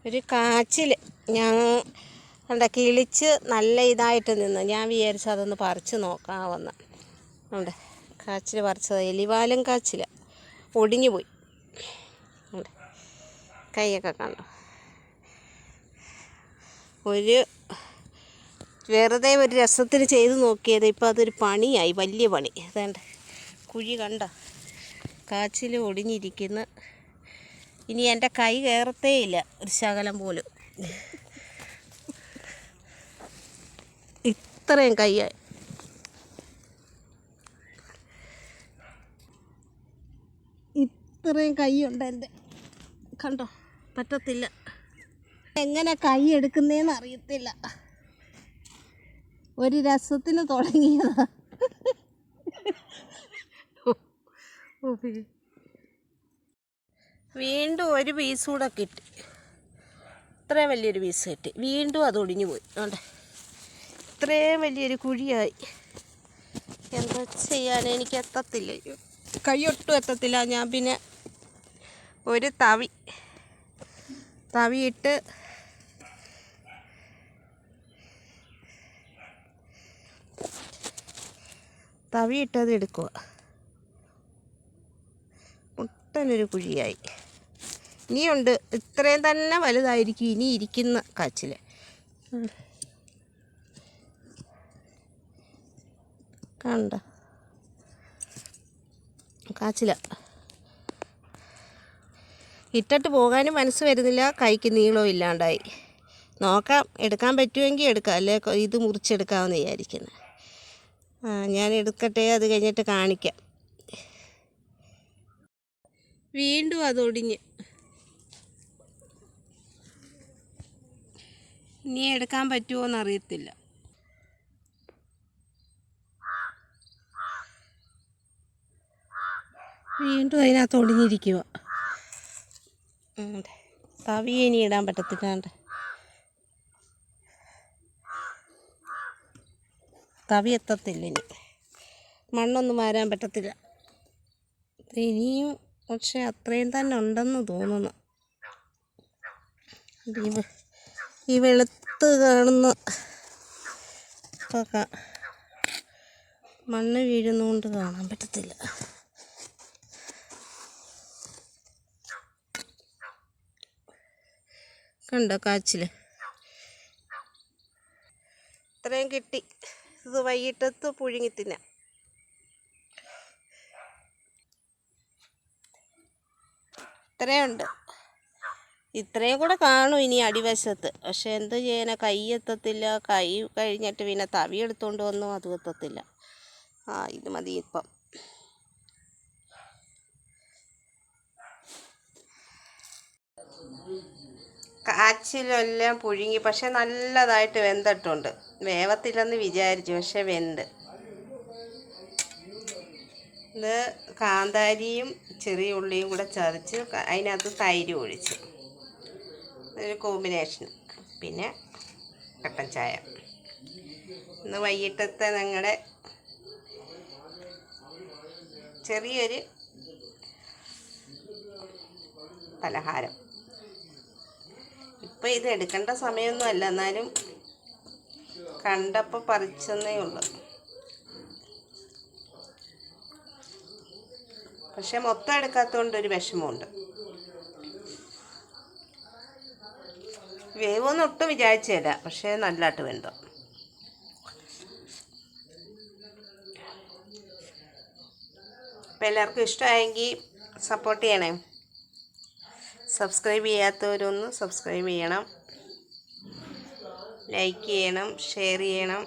ഒരു കാച്ചിൽ ഞാൻ കണ്ട കിളിച്ച് നല്ല ഇതായിട്ട് നിന്ന്. ഞാൻ വിചാരിച്ചു അതൊന്ന് പറിച്ച് നോക്കാമെന്ന്. ഉണ്ട് കാച്ചിൽ പറിച്ചത്. എലിവാലും കാച്ചിൽ ഒടിഞ്ഞു പോയി. ഉണ്ട് കൈയൊക്കെ കണ്ടോ. വെറുതെ ഒരു രസത്തിന് ചെയ്ത് നോക്കിയത്. ഇപ്പോൾ അതൊരു പണിയായി, വലിയ പണി. അതേണ്ട കുഴി കണ്ട, കാച്ചിൽ ഒടിഞ്ഞിരിക്കുന്ന. ഇനി എൻ്റെ കൈ കയറത്തേയില്ല ഒരു ശകലം പോലും. ഇത്രയും കൈയായി. ഇത്രയും കൈയുണ്ട് എൻ്റെ. കണ്ടോ, പറ്റത്തില്ല. എങ്ങനെ കൈ എടുക്കുന്നതെന്ന് അറിയത്തില്ല. ഒരു രസത്തിന് തുടങ്ങിയതാ. വീണ്ടും ഒരു പീസ് കൂടെ കിട്ടി. ഇത്രയും വലിയൊരു പീസ് കിട്ടി. വീണ്ടും അത് ഒടിഞ്ഞു പോയി. അതുകൊണ്ട് ഇത്രയും വലിയൊരു കുഴിയായി. എന്താ ചെയ്യാൻ, എനിക്ക് എത്തത്തില്ല, കൈയൊട്ടും എത്തത്തില്ല. ഞാൻ പിന്നെ ഒരു തവിയിട്ട് തവിയിട്ടത് എടുക്കുക. മുട്ടനൊരു കുഴിയായി. ഇനിയുണ്ട്, ഇത്രയും തന്നെ വലുതായിരിക്കും ഇനി ഇരിക്കുന്ന കാച്ചിൽ. കണ്ട കാച്ചില ഇട്ടിട്ട് പോകാനും മനസ്സ് വരുന്നില്ല. കൈക്ക് നീളവും ഇല്ലാണ്ടായി. നോക്കാം, എടുക്കാൻ പറ്റുമെങ്കിൽ എടുക്കാം, അല്ലേ ഇത് മുറിച്ചെടുക്കാമെന്ന് വിചാരിക്കുന്നത്. ഞാൻ എടുക്കട്ടെ, അത് കഴിഞ്ഞിട്ട് കാണിക്കാം. വീണ്ടും അതൊടിഞ്ഞ്. ഇനി എടുക്കാൻ പറ്റുമോ എന്നറിയത്തില്ല. വീണ്ടും അതിനകത്ത് ഒടിഞ്ഞിരിക്കുക. തവി ഇനി ഇടാൻ പറ്റത്തില്ലാണ്ട്. തവി എത്തത്തില്ല. ഇനി മണ്ണൊന്നും വാരാൻ പറ്റത്തില്ല. ഇനിയും പക്ഷെ അത്രയും തന്നെ ഉണ്ടെന്ന് തോന്നുന്നു. ഈ വെളുത്ത് കാണുന്ന മണ്ണ് വീഴുന്നതുകൊണ്ട് കാണാൻ പറ്റത്തില്ല. കണ്ടോ കാച്ചിൽ ഇത്രയും കിട്ടി. ഇത് വൈകിട്ടത്ത് പുഴുങ്ങി തിന്നാം. ഇത്രയുണ്ട്. ഇത്രയും കൂടെ കാണും ഇനി അടിവശത്ത്. പക്ഷെ എന്ത് ചെയ്യാനാ, കൈ എത്തത്തില്ല. കൈ കഴിഞ്ഞിട്ട് പിന്നെ തവി എടുത്തുകൊണ്ട് വന്നു, അതും എത്തത്തില്ല. ഇത് മതി ഇപ്പം. കാച്ചിലെല്ലാം പുഴുങ്ങി. പക്ഷെ നല്ലതായിട്ട് വെന്തിട്ടുണ്ട്. വേവത്തില്ലെന്ന് വിചാരിച്ചു, പക്ഷെ വെന്ത്. ഇത് കാന്താരിയും ചെറിയ ഉള്ളിയും കൂടെ ചതച്ച് അതിനകത്ത് തൈര് ഒഴിച്ച് ഒരു കോമ്പിനേഷൻ. പിന്നെ കട്ടൻ ചായ. ഇന്ന് വൈകിട്ടത്തെ ഞങ്ങളുടെ ചെറിയൊരു പലഹാരം. ഇപ്പം ഇത് എടുക്കേണ്ട സമയമൊന്നും അല്ല, എന്നാലും കണ്ടപ്പോൾ പറിച്ചെന്നേ ഉള്ളൂ. പക്ഷെ മൊത്തം എടുക്കാത്തതുകൊണ്ടൊരു വിഷമമുണ്ട്. വേവൊന്നും ഒട്ടും വിചാരിച്ചില്ല, പക്ഷേ നല്ലതായിട്ട് വെന്തോ. അപ്പം എല്ലാവർക്കും ഇഷ്ടമായെങ്കിൽ സപ്പോർട്ട് ചെയ്യണേ. സബ്സ്ക്രൈബ് ചെയ്യാത്തവരൊന്ന് സബ്സ്ക്രൈബ് ചെയ്യണം, ലൈക്ക് ചെയ്യണം, ഷെയർ ചെയ്യണം.